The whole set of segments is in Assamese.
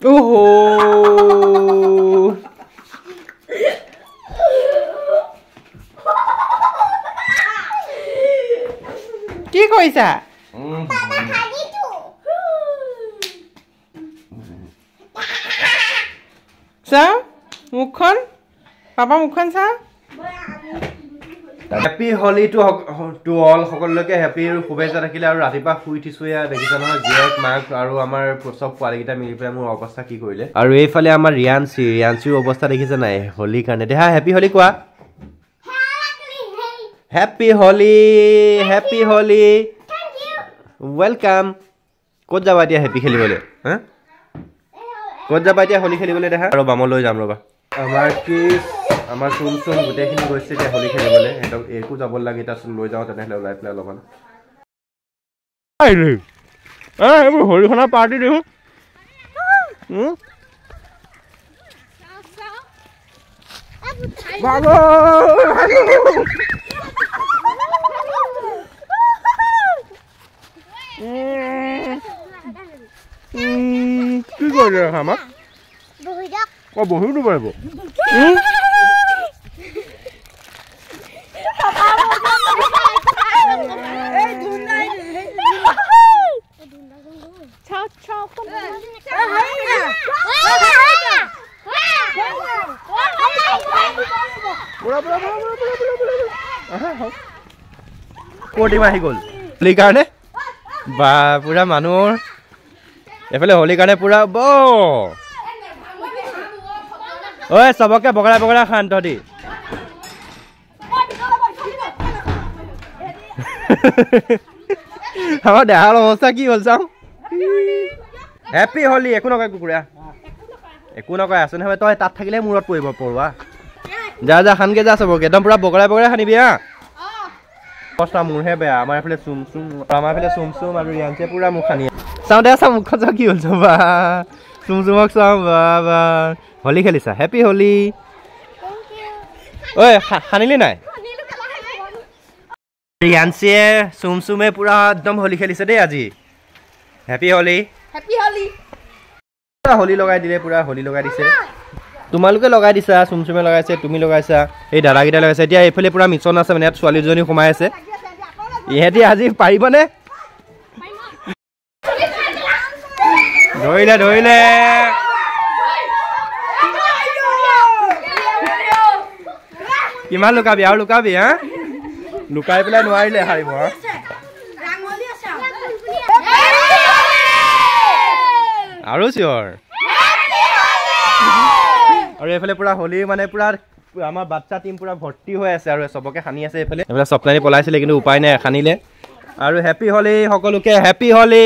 ওহো কি কইছা চা মুখখন পাপা মুখখন চা হেপী হোলি টু অল সকলোকে হেপী শুভেচ্ছা থাকিলে আৰু ৰাতিপুৱা শুই উঠিছো এয়া দেখিছা নহয় জীয়েক মাক আৰু আমাৰ চব পোৱালিকেইটা মিলি পেলাই মোৰ অৱস্থা কি কৰিলে আৰু এইফালে আমাৰ ৰিয়াঞ্চিৰ অৱস্থা দেখিছে নাই হোলীৰ কাৰণে দেহা হেপী হোলী কোৱা হেপী হোলী ৱেলকাম ক'ত যাবা এতিয়া হেপী খেলিবলৈ হা ক'ত যাবা এতিয়া হোলী খেলিবলৈ দেখা ৰ'বা মই লৈ যাম ৰ'বা আমাৰ কি আমাৰ চুম গোটেইখিনি গৈছে এতিয়া হোলী খেলিবলৈ সিহঁতক একো যাব লাগে এতিয়া লৈ যাওঁ তেনেহ'লে ওলাই পেলাই অলপমান এইবোৰ হোলীখনৰ পাৰ্টি দেখোন কি কৰিলে আমাক বহি দিব পাৰিব ক'ত আহি গ'ল হোলীৰ কাৰণে বা পুৰা মানুহৰ এইফালে হোলীৰ কাৰণে পুৰা ঐ চবকে বগৰা বগৰা খান তহঁতি আমাৰ দেহাৰ অৱস্থা কি হ'ল চাওঁ হেপী হোলী একো নকয় কুকুৰা একো নকয় আছো নহয় তই তাত থাকিলে মূৰত পৰিব পৰুৱা যা যা খানগে যা চবকে একদম পুৰা বগৰাই বগৰাই খানিবি হা অৱস্থা মোৰহে বেয়া আমাৰ এইফালে চুম আৰু ৰিয়াঞ্চিয়ে পুৰা মোক খানি চাওঁ দে চাওঁ মুখখন চাওঁ কি হ'ল চাবা চুমক চাওঁ বা হোলী খেলিছা হেপী হোলী ঐ সানিলি নাই ৰিয়াঞ্চিয়ে চুমে পুৰা একদম হোলী খেলিছে দেই আজি হেপী হোলী হোলী লগাই দিলে পুৰা হোলী লগাই দিছে তোমালোকে লগাই দিছা চুমে লগাইছে তুমি লগাইছা এই দাদাকেইটা লগাইছে এতিয়া এইফালে পুৰা মিছন আছে মানে ইয়াত ছোৱালীজনী সোমাই আছে ইহঁতি আজি পাৰিবনে ধৰিলে কিমান লুকাবি আৰু লুকাবি হা লুকাই পেলাই নোৱাৰিলে হাৰিব আৰু চিঞৰ আৰু এইফালে পুৰা হোলী মানে পুৰা আমাৰ বাচ্চা টিম পুৰা ভৰ্তি হৈ আছে আৰু চবকে সানি আছে এইফালে এইফালে স্বপ্নানী পলাইছিলে কিন্তু উপায় নাই সানিলে আৰু হেপী হোলী সকলোকে হেপী হোলী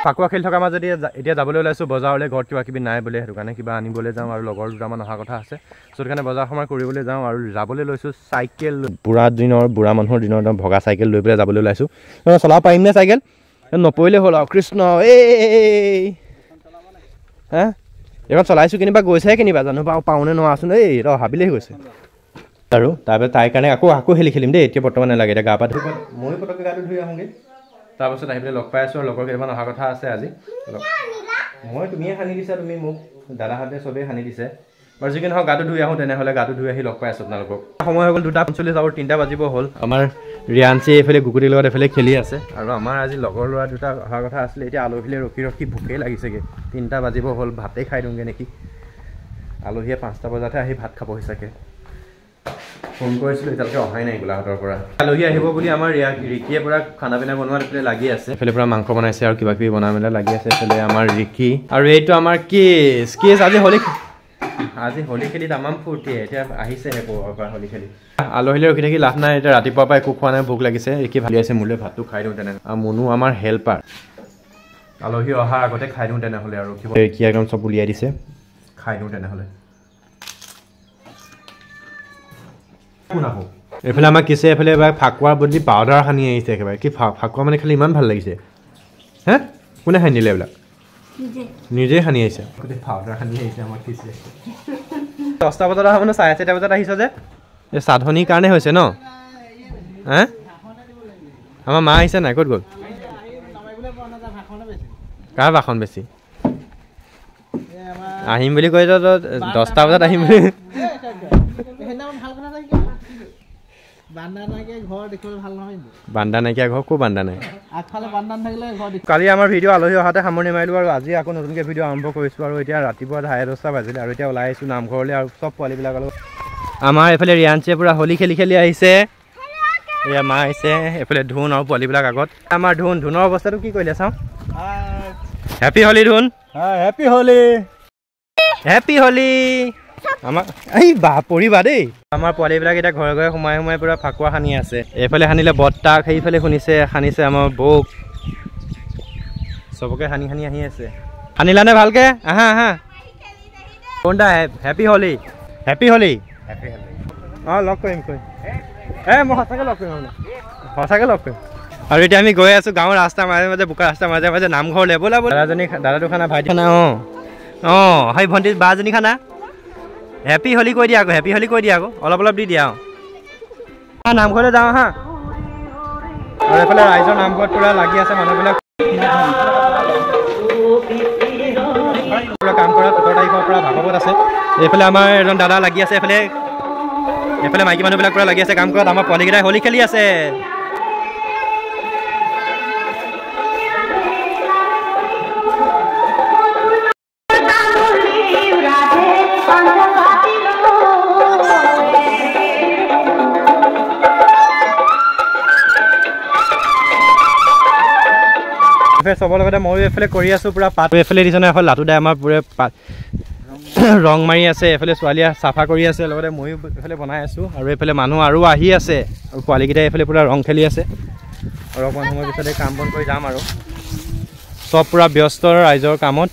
ফাকুৱা খেলি থকা মাজত এতিয়া যাবলৈ ওলাইছোঁ বজাৰলৈ ঘৰত কিবা কিবি নাই বোলে সেইটো কাৰণে কিবা আনিবলৈ যাওঁ আৰু লগৰ দুটামান অহা কথা আছে সেইটো কাৰণে বজাৰ সমাৰ কৰিবলৈ যাওঁ আৰু যাবলৈ লৈছোঁ চাইকেল বুঢ়া মানুহৰ দিনৰ একদম ভগা চাইকেল লৈ পেলাই যাবলৈ ওলাইছোঁ চলাব পাৰিম নে চাইকেল নপৰিলে হ'ল আৰু কৃষ্ণ হা এইখন চলাইছোঁ কেনিবা গৈছেহে কেনিবা জানো পাওঁনে নোৱাৰোচোন হাবিলেই গৈছে আৰু তাৰপিছত তাইৰ কাৰণে আকৌ খেলিম দেই এতিয়া বৰ্তমান নালাগে এতিয়া গা পা ধুই ময়ো পটককৈ গাটো ধুই আহোঁগৈ তাৰপাছত আহি পেলাই লগ পাই আছোঁ আৰু লগৰ কেইটামান অহা কথা আছে আজি তুমিয়ে সানি দিছা তুমি মোক দাদাহঁতে চবেই সানি দিছে বাৰু যি কি নহওক গাটো ধুই আহোঁ তেনেহ'লে গাটো ধুই আহি লগ পাই আছোঁ আপোনালোকক সময় হৈ গ'ল 2:45 আৰু 3টা বাজিব হ'ল আমাৰ ৰিয়াঞ্চি এইফালে গুকুটিৰ লগত এইফালে খেলি আছে আৰু আমাৰ আজি লগৰ ল'ৰা দুটা অহা কথা আছিলে এতিয়া আলহীলৈ ৰখি ভোকেই লাগিছেগৈ 3টা বাজিব হ'ল ভাতেই খাই দিওঁগৈ নেকি আলহীয়ে 5টা বজাতহে আহি ভাত খাবহি চাগে ফোন কৰিছিলোঁ এতিয়ালৈকে অহাই নাই গোলাঘাটৰ পৰা আলহী আহিব বুলি আমাৰ ৰিকিয়ে পুৰা খানা পিনা বনোৱাত এইফালে লাগি আছে এইফালে পুৰা মাংস বনাইছে আৰু কিবা কিবি বনাই মেলা লাগি আছে এইফালে আমাৰ ৰিকি আৰু এইটো আমাৰ কিছ আজি হোলী খেলি তামাম ফূৰ্তি এতিয়া আহিছেহে পৰা হোলী খেলি আলহীলৈ ৰখি থাকি লাভ নাই এতিয়া ৰাতিপুৱাৰ পৰা একো খোৱা নাই ভোক লাগিছে ৰিকি ভালি আছে মোলৈ ভাতটো খাই দিওঁ তেনেহ'লে আৰু মুনু আমাৰ হেল্পাৰ আলহী অহাৰ আগতে খাই দিওঁ তেনেহ'লে আৰু ৰিকি একদম চব উলিয়াই দিছে খাই দিওঁ তেনেহ'লে এইফালে আমাৰ কিছে এইফালে এবাৰ ফাকুৱাৰ বদলি পাউডাৰ সানি আহিছে একেবাৰে কি ফাকুৱা মানে খালি ইমান ভাল লাগিছে হে কোনে সানি দিলে এইবিলাক নিজে সানি আহিছে পাউডাৰ সানি আহিছে আমাৰ কিছে 10টা বজাত অহা মানে 4:30 বজাত আহিছ যে এই সাধনীৰ কাৰণে হৈছে ন হে আমাৰ মা আহিছে নাই ক'ত গ'ল কাৰ বাখন বেছি আহিম বুলি কৈ 10টা বজাত আহিম বুলি বান্দা নাইকিয়া ঘৰ কো বান্দা নাই কালি আমাৰ ভিডিঅ' আলহী অহাতে সামৰণি মাৰিলোঁ আৰু আজি আকৌ নতুনকৈ ভিডিঅ' আৰম্ভ কৰিছোঁ আৰু এতিয়া ৰাতিপুৱা 10:30 বাজিলে আৰু এতিয়া ওলাই আহিছোঁ নামঘৰলৈ আৰু চব পোৱালিবিলাকৰ লগত আমাৰ এইফালে ৰিয়াঞ্চিয়ে পূৰা হোলী খেলি খেলি আহিছে এয়া মা আহিছে এইফালে ধুন আৰু পোৱালিবিলাক আগত আমাৰ ধুনৰ অৱস্থাটো কি কৰিলে চাওঁ হেপী হোলী ধুন হেপী হোলী হেপী হোলী আমাৰ এই বা পৰিবা দেই আমাৰ পোৱালিবিলাক এতিয়া ঘৰে ঘৰে সোমাই সোমাই পূৰা ফাকুৱা সানি আছে এইফালে সানিলে বৰ্তাক সেইফালে সানিছে আমাৰ বৌক চবকে সানি সানি আহি আছে সানিলানে ভালকে আহা আহা কোনটা হেপী হোলী হেপী হোলী অঁ লগ কৰিম কৈ মই সঁচাকৈ লগ কৰিম সঁচাকৈ লগ কৰিম আৰু এতিয়া আমি গৈ আছোঁ গাঁৱৰ ৰাস্তা মাজে মাজে বোকা ৰাস্তা মাজে মাজে নামঘৰলৈ ব'লা দাদাটো খানা ভাইটি খানা অঁ সেই ভণ্টি বাজনী খানা হেপী হোলী কৈ দিয়া আকৌ হেপী হোলী কৈ দিয়া আকৌ অলপ অলপ দি দিয়া নামঘৰলৈ যাওঁ হা আৰু এইফালে ৰাইজৰ নামঘৰত পূৰা লাগি আছে মানুহবিলাক পূৰা কাম কৰা 17 তাৰিখৰ পৰা ভাগৱত আছে এইফালে আমাৰ এজন দাদা লাগি আছে এইফালে মাইকী মানুহবিলাক পূৰা লাগি আছে কাম কৰাত আমাৰ পোৱালিকেইটাই হোলী খেলি আছে চবৰ লগতে ময়ো এইফালে কৰি আছোঁ পূৰা পাত এইফালে দিছে নহয় এখন লাটু দাই আমাৰ পূৰা ৰং মাৰি আছে এইফালে ছোৱালীয়ে চাফা কৰি আছে লগতে ময়ো এইফালে বনাই আছোঁ আৰু এইফালে মানুহ আৰু আহি আছে আৰু পোৱালিকেইটাই এইফালে পূৰা ৰং খেলি আছে আৰু অকণমান সময়ৰ পিছতে কাম বন কৰি যাম আৰু চব পূৰা ব্যস্ত ৰাইজৰ কামত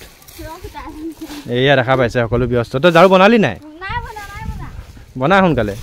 এয়া দেখা পাইছে সকলো ব্যস্ত তই ঝাৰু বনালি নাই বনা সোনকালে